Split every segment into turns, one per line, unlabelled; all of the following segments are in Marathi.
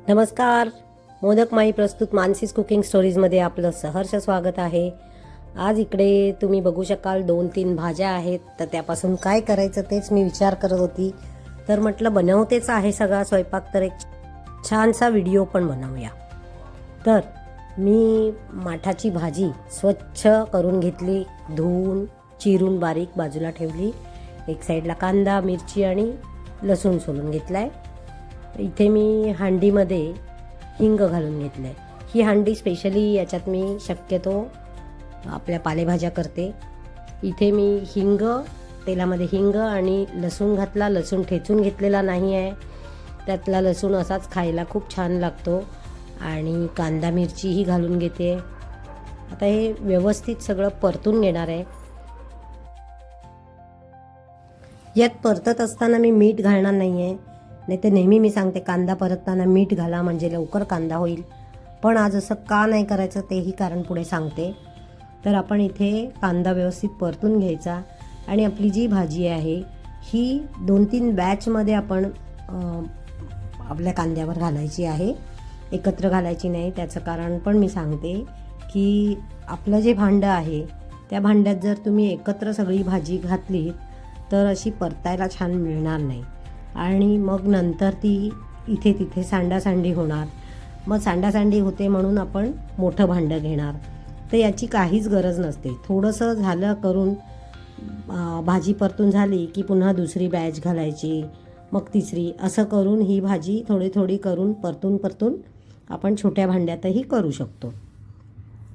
नमस्कार. मोदक माई प्रस्तुत मानसीज कुकिंग स्टोरीजमध्ये आपलं सहर्ष स्वागत आहे. आज इकडे तुम्ही बघू शकाल 2-3 भाज्या आहेत, तर त्यापासून काय करायचं तेच मी विचार करत होती. तर म्हटलं बनवतेच आहे सगळा स्वयंपाक, तर एक छानसा व्हिडिओ पण बनवूया. तर मी माठाची भाजी स्वच्छ करून घेतली, धुवून चिरून बारीक बाजूला ठेवली. एक साईडला कांदा, मिरची आणि लसूण सोलून घेतला आहे. इथे मी हांडीमध्ये हिंग घालून घेतलं आहे. ही हांडी स्पेशली याच्यात मी शक्यतो आपल्या पालेभाज्या करते. इथे मी तेलामध्ये हिंग आणि लसूण घातला. लसूण ठेचून घेतलेला नाही आहे, त्यातला लसूण असाच खायला खूप छान लागतो. आणि कांदा मिरचीही घालून घेते. आता हे व्यवस्थित सगळं परतून घेणार आहे. यात परतत असताना मी मीठ घालणार नाही आहे, नाही तर नेहमी मी सांगते कांदा परतताना मीठ घाला म्हणजे लवकर कांदा होईल. पण आज असं का नाही करायचं तेही कारण पुढे सांगते. तर आपण इथे कांदा व्यवस्थित परतून घ्यायचा आणि आपली जी भाजी आहे ही 2-3 बॅचमध्ये आपण आपल्या कांद्यावर घालायची आहे, एकत्र घालायची नाही. त्याचं कारण पण मी सांगते की आपलं जे भांडं आहे त्या भांड्यात जर तुम्ही एकत्र सगळी भाजी घातली तर अशी परतायला छान मिळणार नाही आणि मग नंतर ती इथे तिथे सांडासांडी होणार. मग सांडासांडी होते म्हणून आपण मोठं भांडं घेणार. तर याची काहीच गरज नसते. थोडंसं झालं करून भाजी परतून झाली की पुन्हा दुसरी बॅच घालायची, मग तिसरी, असं करून ही भाजी थोडी थोडी करून परतून आपण छोट्या भांड्यातही करू शकतो.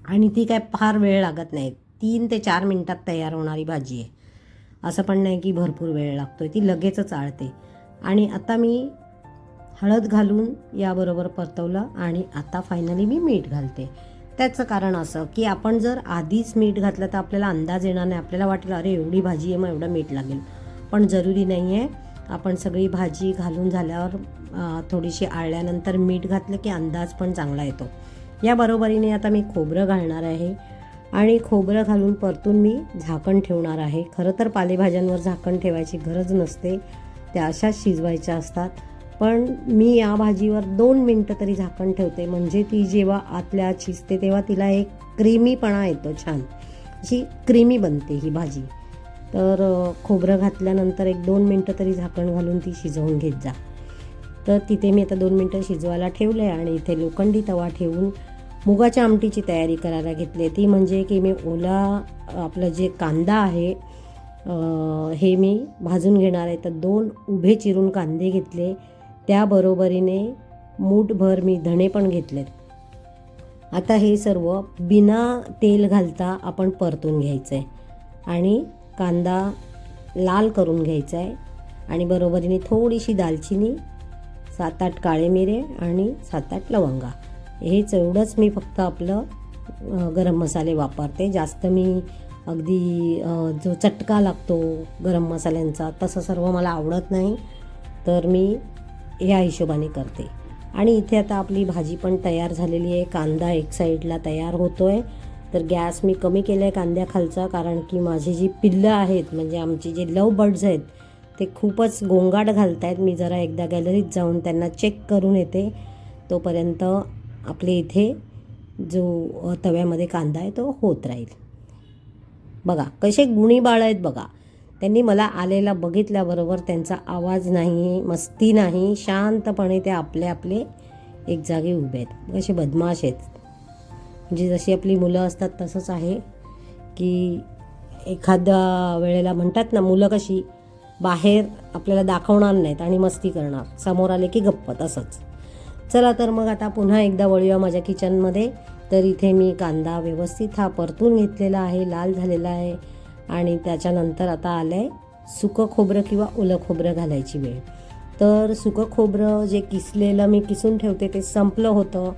आणि ती काय फार वेळ लागत नाही. 3 ते 4 मिनटात तयार होणारी भाजी आहे. असं पण नाही की भरपूर वेळ लागतो, ती लगेचच आळते. आणि आता मी हळद घालून याबरोबर परतवलं आणि आता फायनली मी मीठ घालते. त्याचं कारण असं की आपण जर आधीच मीठ घातलं तर आपल्याला अंदाज येणार नाही. आपल्याला वाटेल अरे एवढी भाजी आहे मग एवढं मीठ लागेल, पण जरुरी नाही आहे. आपण सगळी भाजी घालून झाल्यावर थोडीशी आळल्यानंतर मीठ घातलं की अंदाज पण चांगला येतो. या बरोबरीने आता मी खोबरं घालणार आहे आणि खोबरं घालून परतून मी झाकण ठेवणार आहे. खरं तर पालेभाज्यांवर झाकण ठेवायची गरज नसते, त्या अशाच शिजवायच्या असतात. पण मी या भाजीवर 2 मिनटं तरी झाकण ठेवते, म्हणजे ती जेव्हा आतल्या शिजते तेव्हा तिला एक क्रीमीपणा येतो, छान अशी क्रीमी बनते ही भाजी. तर खोबरं घातल्यानंतर 1-2 मिनटं तरी झाकण घालून ती शिजवून घेत जा. तर तिथे मी आता 2 मिनटं शिजवायला ठेवलं आहे आणि इथे लोखंडी तवा ठेवून मुगाच्या आमटीची तयारी करायला घेतली. ती म्हणजे की मी आपलं जे कांदा आहे हे मी भाजून घेणार आहे. तर 2 उभे चिरून कांदे घेतले, त्याबरोबरीने मूठभर मी धणे पण घेतलेत. आता हे सर्व बिना तेल घालता आपण परतून घ्यायचं आहे आणि कांदा लाल करून घ्यायचा आहे. आणि बरोबरीने थोडीशी दालचिनी, 7-8 काळे मिरे आणि 7-8 लवंगा, हेच एवढंच मी फक्त आपलं गरम मसाले वापरते. जास्त मी अगदी जो चटका लागतो गरम मसाल्यांचा तसं सर्व मला आवडत नाही, तर मी ह्या हिशोबाने करते. आणि इथे आता आपली भाजी पण तयार झालेली आहे. कांदा एक साईडला तयार होतो आहे. तर गॅस मी कमी केला आहे कांद्याखालचा, कारण की माझी जी पिल्लं आहेत म्हणजे आमची जे लव बर्ड्स आहेत ते खूपच गोंगाट घालत आहेत. मी जरा एकदा गॅलरीत जाऊन त्यांना चेक करून येते. तोपर्यंत आपले इथे जो तव्यामध्ये कांदा आहे तो होत राहील. बघा कसे गुणी बाळ आहेत बघा. त्यांनी मला आलेला बघितल्याबरोबर त्यांचा आवाज नाही, मस्ती नाही, शांतपणे ते आपले एक जागी उभे आहेत. कसे बदमाश आहेत. म्हणजे जशी आपली मुलं असतात तसंच आहे की एखाद्या वेळेला म्हणतात ना, मुलं कशी बाहेर आपल्याला दाखवणार नाहीत आणि मस्ती करणार, समोर आले की गप्प, तसंच. चला तर मग आता पुन्हा एकदा वळूया माझ्या किचनमध्ये. तर इथे मी कांदा व्यवस्थित हा परतून घेतलेला आहे, लाल झालेला आहे. आणि त्याच्यानंतर आता आलं आहे सुकं खोबरं किंवा ओलं खोबरं घालायची वेळ. तर सुकं खोबरं जे किसलेलं मी किसून ठेवते ते संपलं होतं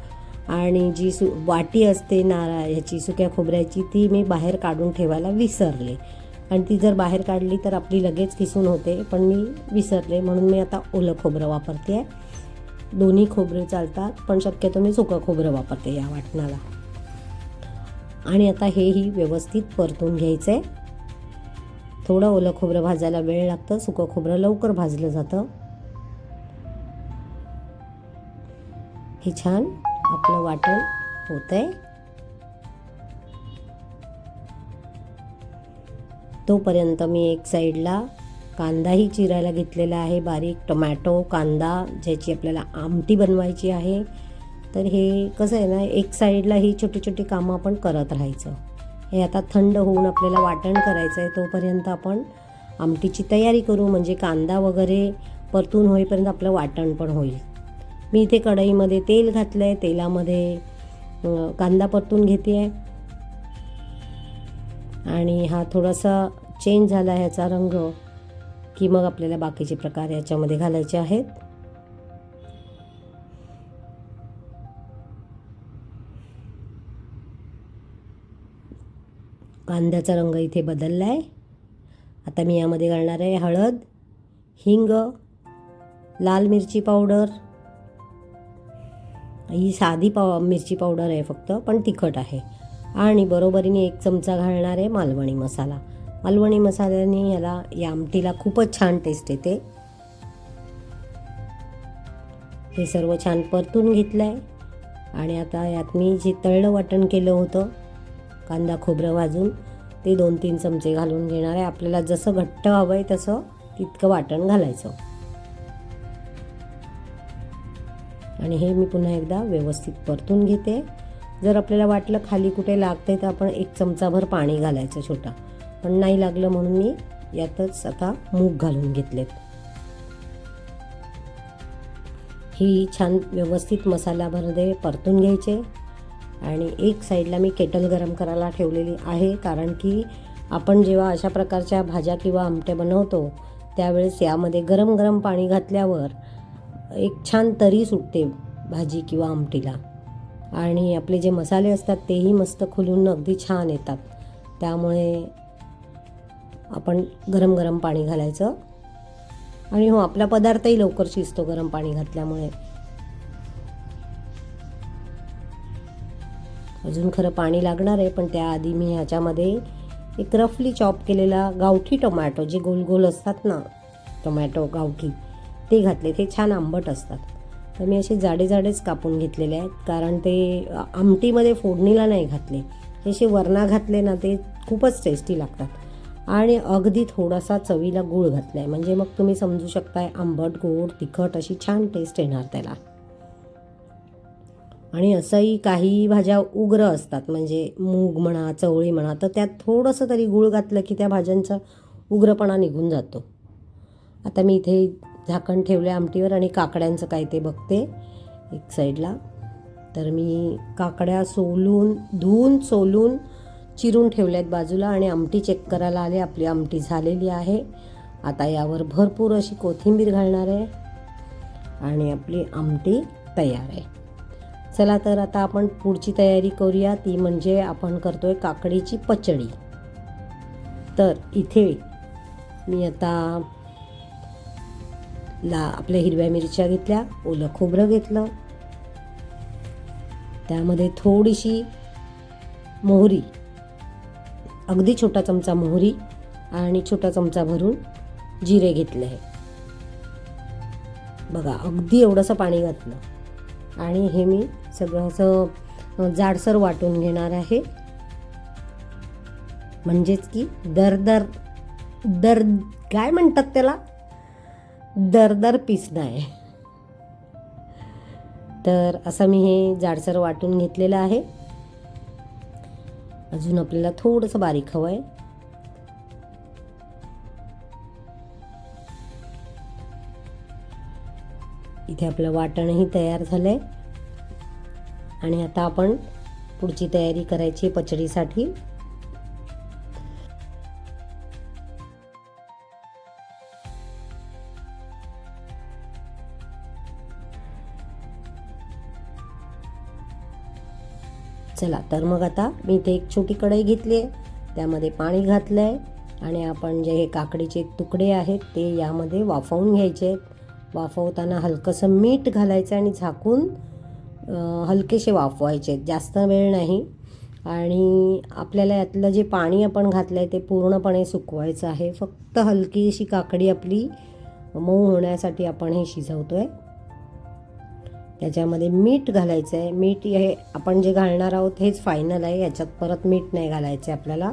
आणि जी वाटी असते ह्याची सुक्या खोबऱ्याची ती मी बाहेर काढून ठेवायला विसरले. आणि ती जर बाहेर काढली तर आपली लगेच किसून होते, पण मी विसरले म्हणून मी आता ओलं खोबरं वापरते आहे. दोन्ही खोबरे चालतात, पण शक्यतो मी सुकं खोबरं वापरते या वाटणाला. आणि आता हेही व्यवस्थित परतून घ्यायचं आहे. थोडं ओलं खोबरं भाजायला वेळ लागतं, सुकं खोबरं लवकर भाजलं जातं. हे छान आपलं वाटण होतंय. तोपर्यंत मी एक साईडला कांदाही चिरायला घेतलेला आहे बारीक. टोमॅटो, कांदा, ज्याची आपल्याला आमटी बनवायची आहे. तर हे कसं आहे ना, एक साईडला ही छोटी छोटी कामं आपण करत राहायचं. हे आता थंड होऊन आपल्याला वाटण करायचं आहे, तोपर्यंत आपण आमटीची तयारी करू. म्हणजे कांदा वगैरे परतून होईपर्यंत आपलं वाटण पण होईल. मी इथे कढईमध्ये तेल घातलं आहे. तेलामध्ये कांदा परतून घेते आहे आणि हा थोडासा चेंज झाला ह्याचा रंग की मग आपल्याला बाकीचे प्रकार याच्यामध्ये घालायचे आहेत. कांद्याचा रंग इथे बदलला आहे. आता मी यामध्ये घालणार आहे हळद, हिंग, लाल मिरची पावडर. ही साधी मिरची पावडर आहे फक्त, पण तिखट आहे. आणि बरोबरीने 1 चमचा घालणार आहे मालवणी मसाला. मालवणी मसाल्याने या आमटीला खूपच छान टेस्ट येते. हे सर्व छान परतून घेतलं आहे आणि आता यात मी जे तळलं वाटण केलं होतं कांदा खोबरं भाजून, ते 2-3 चमचे घालून घेणार आहे. आपल्याला जसं घट्ट हवं आहे तसं तितकं वाटण घालायचं. आणि हे मी पुन्हा एकदा व्यवस्थित परतून घेते. जर आपल्याला वाटलं खाली कुठे लागतंय तर आपण 1 चमचाभर पाणी घालायचं छोटा, पण नाही लागलं म्हणून मी यातच आता मूग घालून घेतलेत. ही छान व्यवस्थित मसाल्यामध्ये परतून घ्यायचे. आणि एक साईडला मी केटल गरम करायला ठेवलेली आहे, कारण की आपण जेव्हा अशा प्रकारच्या भाज्या किंवा आमटे बनवतो त्यावेळेस यामध्ये गरम गरम पाणी घातल्यावर एक छान तरी सुटते भाजी किंवा आमटीला. आणि आपले जे मसाले असतात तेही मस्त खुलून अगदी छान येतात. त्यामुळे आपण गरम गरम पाणी घालायचं. आणि हो, आपला पदार्थही लवकर शिजतो गरम पाणी घातल्यामुळे. अजून खरं पाणी लागणार आहे, पण त्याआधी मी ह्याच्यामध्ये एक रफली चॉप केलेला गावठी टोमॅटो, जे गोल गोल असतात ना टोमॅटो गावठी, ते घातले. ते छान आंबट असतात. तर मी असे जाडे जाडेच कापून घेतलेले आहेत, कारण ते आमटीमध्ये फोडणीला नाही घातले. हे असे वरना घातले ना ते खूपच टेस्टी लागतात. आणि अगदी थोडासा चवीला गूळ घातला आहे, म्हणजे मग तुम्ही समजू शकताय आंबट, गोड, तिखट अशी छान टेस्ट येणार त्याला. आणि असंही काही भाज्या उग्र असतात, म्हणजे मूग म्हणा, चवळी म्हणा, तर त्यात थोडंसं तरी गूळ घातलं की त्या भाज्यांचा उग्रपणा निघून जातो. आता मी इथे झाकण ठेवले आमटीवर आणि काकड्यांचं काय ते बघते एक साईडला. तर मी काकड्या धुवून सोलून चिरून ठेवल्यात बाजूला आणि आमटी चेक करायला आले. आपली आमटी झालेली आहे. आता यावर भरपूर अशी कोथिंबीर घालणार आहे आणि आपली आमटी तयार आहे. चला तर आता आपण पुढची तयारी करूया, ती म्हणजे आपण करतोय काकडीची पचडी. तर इथे मी आता आपल्या हिरव्या मिरच्या घेतल्या, ओलं खोबरं घेतलं, त्यामध्ये थोडीशी मोहरी, अगदी छोटा चमचा मोहरी आणि छोटा चमचा भरून जिरे घेतले आहे. बघा, अगदी एवढंसं पाणी घातलं आणि हे मी सगळं असं जाडसर वाटून घेणार आहे. म्हणजेच की दर काय म्हणतात त्याला, दरदर पिसणं आहे. तर असं मी हे जाडसर वाटून घेतलेलं आहे. अजून आपल्याला थोडंसं बारीक हवं आहे. इथे आपलं वाटणही तयार झालं आहे आणि आता आपण पुढची तयारी करायची पचडीसाठी. चला तर मग आता मी इथे एक छोटी कढई घेतली आहे, त्यामध्ये पाणी घातलं आहे आणि आपण जे हे काकडीचे तुकडे आहेत ते यामध्ये वाफवून घ्यायचे आहेत. वाफवताना हलकंसं मीठ घालायचं आणि झाकून हलकेसे वाफवायचे, जास्त वेळ नाही. आणि आपल्याला यातलं जे पाणी आपण घातलं आहे ते पूर्णपणे सुकवायचं आहे. फक्त हलकी अशी काकडी आपली मऊ होण्यासाठी आपण हे शिजवतो आहे. याच्यामध्ये मीठ घालायचं आहे. मीठ हे आपण जे घालणार आहोत हेच फायनल आहे, याच्यात परत मीठ नाही घालायचं आहे आपल्याला.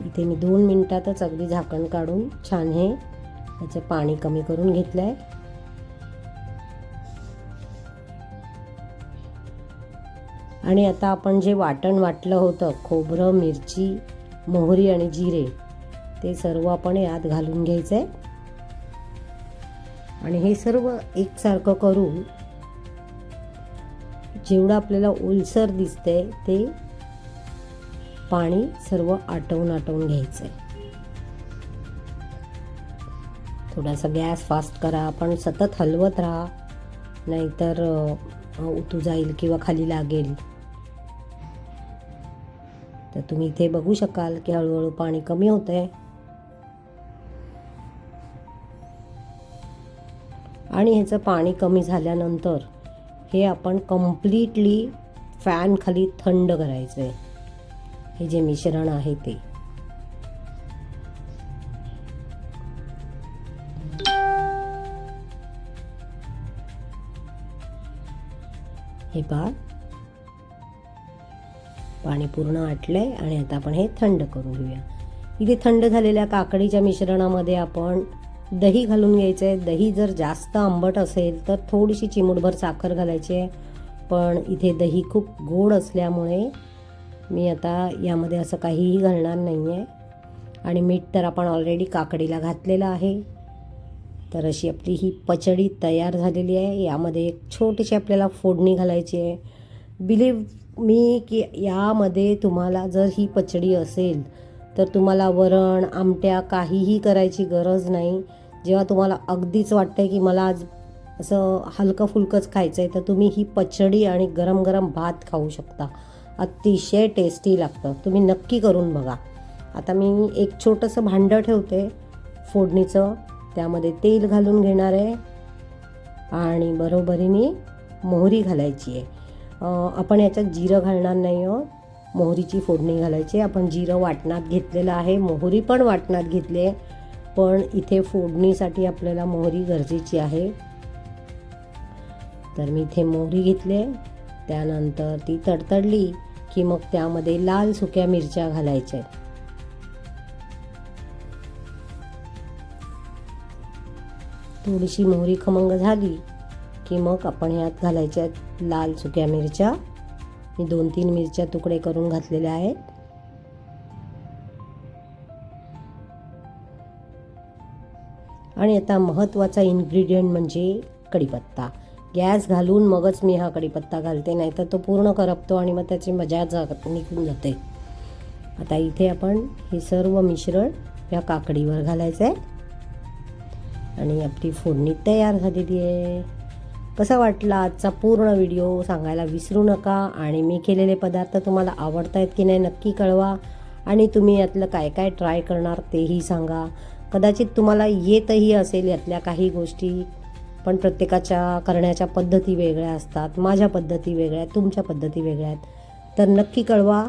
इथे मी 2 मिनिटातच अगदी झाकण काढून छान हे याचं पाणी कमी करून घेतलं आहे. आणि आता आपण जे वाटण वाटलं होतं, खोबरं, मिरची, मोहरी आणि जिरे, ते सर्व आपण यात घालून घ्यायचं आहे. आणि हे सर्व एकसारखं करून जेवढं आपल्याला ओलसर दिसतंय ते पाणी सर्व आटवून घ्यायचं आहे. थोडासा गॅस फास्ट करा, पण सतत हलवत राहा, नाहीतर उतू जाईल किंवा खाली लागेल. तर तुम्ही इथे बघू शकाल की हळूहळू पाणी कमी होतंय. आणि ह्याचं पाणी कमी झाल्यानंतर हे आपण कम्प्लिटली फॅन खाली थंड करायचं आहे. हे जे मिश्रण आहे ते हे पहा, पाणी पूर्ण आटलंय आणि आता आपण हे थंड करून घेऊया. इथे थंड झालेल्या काकडीच्या मिश्रणामध्ये आपण दही घालून घ्यायचं आहे. दही जर जास्त आंबट असेल तर थोडीशी चिमूटभर साखर घालायची आहे, पण इथे दही खूप गोड असल्यामुळे मी आता यामध्ये असं काहीही घालणार नाही आहे. आणि मीठ तर आपण ऑलरेडी काकडीला घातलेलं आहे. तर अशी आपली ही पचडी तयार झालेली आहे. यामध्ये एक छोटीशी आपल्याला फोडणी घालायची आहे. बिलीव मी की यामध्ये तुम्हाला जर ही पचडी असेल तर तुम्हाला वरण, आमट्या काहीही करायची गरज नाही. जेव्हा तुम्हाला अगदीच वाटतंय की मला आज असं हलकं फुलकंच खायचं आहे, तर तुम्ही ही पचडी आणि गरम गरम भात खाऊ शकता. अतिशय टेस्टी लागतं. तुम्ही नक्की करून बघा. आता मी एक छोटंसं भांडं ठेवते फोडणीचं, त्यामध्ये तेल घालून घेणार आहे आणि बरोबरीने मोहरी घालायची आहे. आपण याच्यात जिरं घालणार नाही आहोत, मोहरीची फोडणी घालायची. आपण जिरं वाटणात घेतलेलं आहे, मोहरी पण वाटणात घेतली आहे, पण इथे फोडणीसाठी आपल्याला मोहरी गरजेची आहे. तर मी इथे मोहरी घेतली. त्यानंतर ती तडतडली की मग त्यामध्ये लाल सुक्या मिरच्या घालायच्या. थोडीशी मोहरी खमंग झाली की मग आपण यात घालायच्या लाल सुक्या मिरच्या. मी 2-3 मिरच्या तुकडे करून घातलेल्या आहेत. आणि आता महत्त्वाचा इन्ग्रेडियंट म्हणजे कढीपत्ता. गॅस घालून मगच मी हा कढीपत्ता घालते, नाहीतर तो पूर्ण करपतो आणि मग त्याची मजा निघून जाते. आता इथे आपण हे सर्व मिश्रण या काकडीवर घालायचं आहे आणि आपली फोडणी तयार झालेली आहे. कसा वाटला आजचा पूर्ण व्हिडिओ सांगायला विसरू नका. आणि मी केलेले पदार्थ तुम्हाला आवडत आहेत की नाही नक्की कळवा. आणि तुम्ही यातलं काय काय ट्राय करणार तेही सांगा. कदाचित तुम्हाला येतही असेल यातल्या काही गोष्टी, पण प्रत्येकाच्या करण्याच्या पद्धती वेगळ्या असतात. माझ्या पद्धती वेगळ्या आहेत, तुमच्या पद्धती वेगळ्या आहेत. तर नक्की कळवा.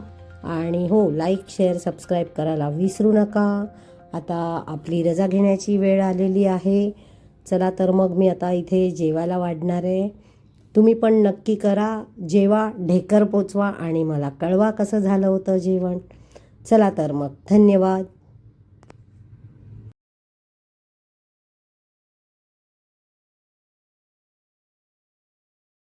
आणि हो, लाईक, शेअर, सबस्क्राईब करायला विसरू नका. आता आपली रजा घेण्याची वेळ आलेली आहे. चला तर मग मी आता इथे जेवायला वाढणार आहे. तुम्ही पण नक्की करा. जेवा, ढेकर पोचवा आणि मला कळवा कसं झालं होतं जेवण. चला तर मग, धन्यवाद.